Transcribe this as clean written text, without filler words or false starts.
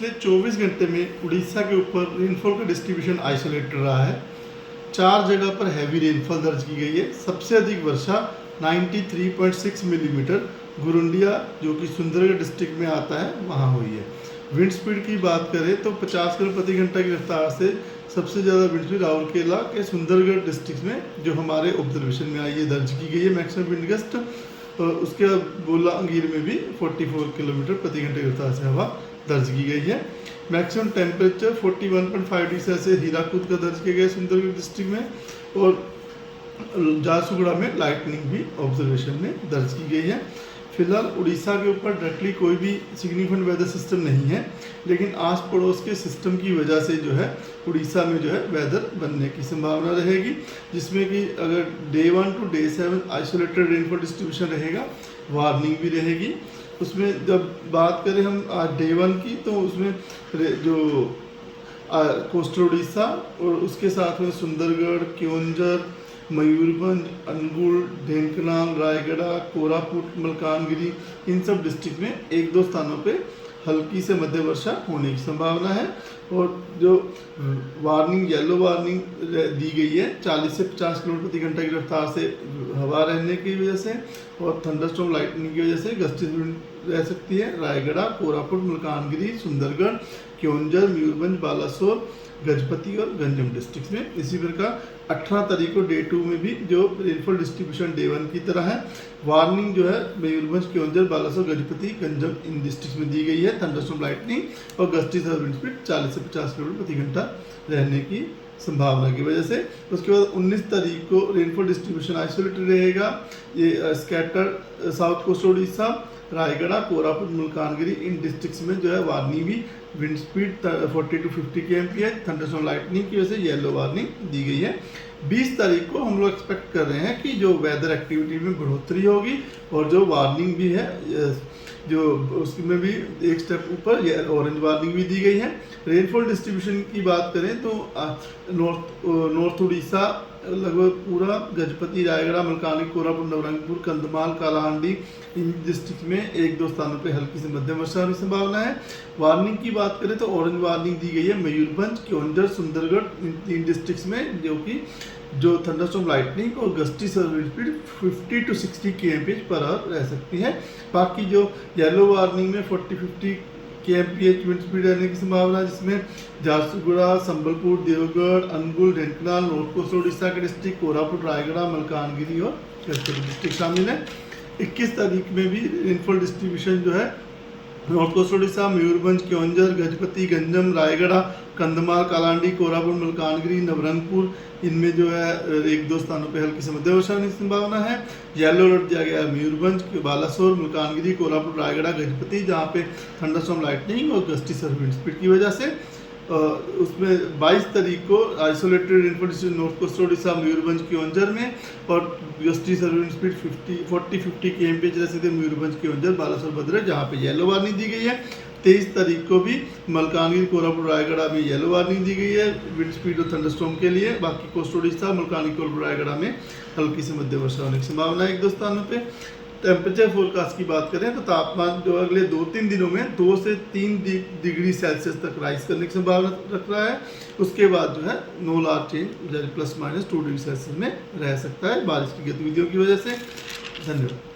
पिछले 24 घंटे में उड़ीसा के ऊपर रेनफॉल का डिस्ट्रीब्यूशन आइसोलेटेड रहा है। 4 जगह पर हैवी रेनफॉल दर्ज की गई है। सबसे अधिक वर्षा 93.6 मिलीमीटर गुरुंडिया जो कि सुंदरगढ़ डिस्ट्रिक्ट में आता है वहाँ हुई है। विंड स्पीड की बात करें तो 50 किलोमीटर प्रति घंटा की रफ्तार से सबसे ज़्यादा विंड स्पीड राउरकेला के सुंदरगढ़ डिस्ट्रिक्ट में जो हमारे ऑब्जर्वेशन में आई है दर्ज की गई है मैक्सिमम विंड गस्ट। उसके बाद बोलांगीर में भी 44 किलोमीटर प्रति घंटे की रफ्तार से हवा दर्ज की गई है। Maximum temperature 41.5 degree Celsius Hirakud का दर्ज किया गया सुंदरगढ़ डिस्ट्रिक्ट में और झारसुगुड़ा में लाइटनिंग भी ऑब्जर्वेशन में दर्ज की गई है। फिलहाल उड़ीसा के ऊपर डायरेक्टली कोई भी सिग्निफिकेंट वेदर सिस्टम नहीं है, लेकिन आस पड़ोस के सिस्टम की वजह से जो है उड़ीसा में जो है वेदर बनने की संभावना रहेगी, जिसमें कि अगर day 1 to day 7 isolated rainfall distribution रहेगा, वार्निंग भी रहेगी। उसमें जब बात करें हम आज डे 1 की तो उसमें जो कोस्टल उड़ीसा और उसके साथ में सुंदरगढ़, क्योंझर, मयूरभंज, अनुगुल, ढेंकनाल, रायगढ़, कोरापुट, मलकानगिरी इन सब डिस्ट्रिक्ट में 1-2 स्थानों पे हल्की से मध्य वर्षा होने की संभावना है। और जो वार्निंग येलो वार्निंग दी गई है 40 से 50 किलोमीटर प्रति घंटा की रफ्तार से हवा रहने की वजह से और थंडरस्टॉर्म लाइटनिंग की वजह से गस्टी विंड रह सकती है। रायगढ़, कोरापुट, मलकानगिरी, सुंदरगढ़, क्योंझर, मयूरभंज, बालासोर, गजपति और गंजम डिस्ट्रिक्ट में। इसी प्रकार 18 तारीख को डे 2 में भी जो रेनफॉल डिस्ट्रीब्यूशन डे 1 की तरह है, वार्निंग जो है मयूरभंज, क्योंझर, बालासोर, गजपति, गंजम इन डिस्ट्रिक्ट में दी गई है। थंडरस्टॉर्म लाइटनिंग और गस्टी विंड स्पीड 40 से 50 किलोमीटर प्रति घंटा रहने की संभावना की वजह से। उसके बाद 19 तारीख को रेनफॉल डिस्ट्रीब्यूशन आइसोलेटेड रहेगा। ये scatter south coast Orissa, Raigarh, Koraput, Malkangiri इन डिस्ट्रिक्ट्स में जो है वार्निंग भी wind speed 40 to 50 kmph, thunderstorm lightning की वजह से येलो वार्निंग दी गई है। 20 तारीख को हम लोग एक्सपेक्ट कर रहे हैं कि जो वेदर एक्टिविटी में बढ़ोतरी होगी और जो वार्निंग भी है जो उसमें भी एक स्टेप ऊपर ये ऑरेंज वार्निंग भी दी गई है। रेनफॉल डिस्ट्रीब्यूशन की बात करें तो नॉर्थ उड़ीसा लगभग पूरा, गजपति, रायगढ़, मलकानगिरी, कोरापुट, नवरंगपुर, कंधमाल, कालाहांडी इन डिस्ट्रिक्ट में 1-2 स्थानों पे हल्की से मध्यम वर्षा होने की संभावना है। वार्निंग की बात करें तो ऑरेंज वार्निंग दी गई है मयूरभंज, क्योंझर, सुंदरगढ़ इन 3 डिस्ट्रिक्ट्स में, जो कि जो थंडरस्टॉर्म लाइटनिंग और gusty wind speed 50 to 60 kmph per hour रह सकती है। बाकी जो येलो वार्निंग में 40-50 kmph विंड स्पीड रहने की संभावना है, जिसमें झारसुगुड़ा, संबलपुर, देवगढ़, अनुगुल, ढेंकनाल, नॉर्थ कोस्ट उड़ीसा के डिस्ट्रिक्ट, कोरापुट, रायगढ़, मलकानगिरी और गजपति डिस्ट्रिक्ट शामिल है। 21 तारीख में भी रेनफॉल डिस्ट्रीब्यूशन जो है नॉर्थ कोस्ट उड़ीसा, मयूरभंज, क्योंझर, गजपति, गंजम, रायगढ़, कंधमाल, कालाहांडी, कोरापुट, मलकानगिरी, नवरंगपुर इनमें जो है 1-2 स्थानों पे हल्की से मध्यम वर्षा होने की संभावना है। येलो अलर्ट दिया गया है मयूरभंज, बालासोर, मलकानगिरी, कोरापुट, रायगढ़, गजपति, जहाँ पे थंडरस्टॉर्म लाइटनिंग और गस्टी विंड स्पीड की वजह से उसमें 22 तारीख को isolated rainfall distribution north coast Orissa, Mayurbhanj, Keonjhar में और गस्टी विंड स्पीड 40-50 kmph रह सकते मयूरभंज, क्योंझर, बालासोर, भद्रक, जहाँ पे येलो वार्निंग दी गई है। 23 तारीख को भी मलकानगिरी, कोरापुट, रायगढ़ में येलो वार्निंग दी गई है विंड स्पीड और थंडरस्टॉर्म के लिए। बाकी कोस्ट उड़ीसा, मलकानगिरी, कोरापुट, रायगढ़ में हल्की से मध्य वर्षा होने की संभावना है 1-2 स्थानों पे। टेम्परेचर फोरकास्ट की बात करें तो तापमान जो अगले 2-3 दिनों में 2 से 3 डिग्री सेल्सियस तक राइज करने की संभावना रख रहा है। उसके बाद जो है no large change ±2 degree Celsius में रह सकता है बारिश की गतिविधियों की वजह से। धन्यवाद।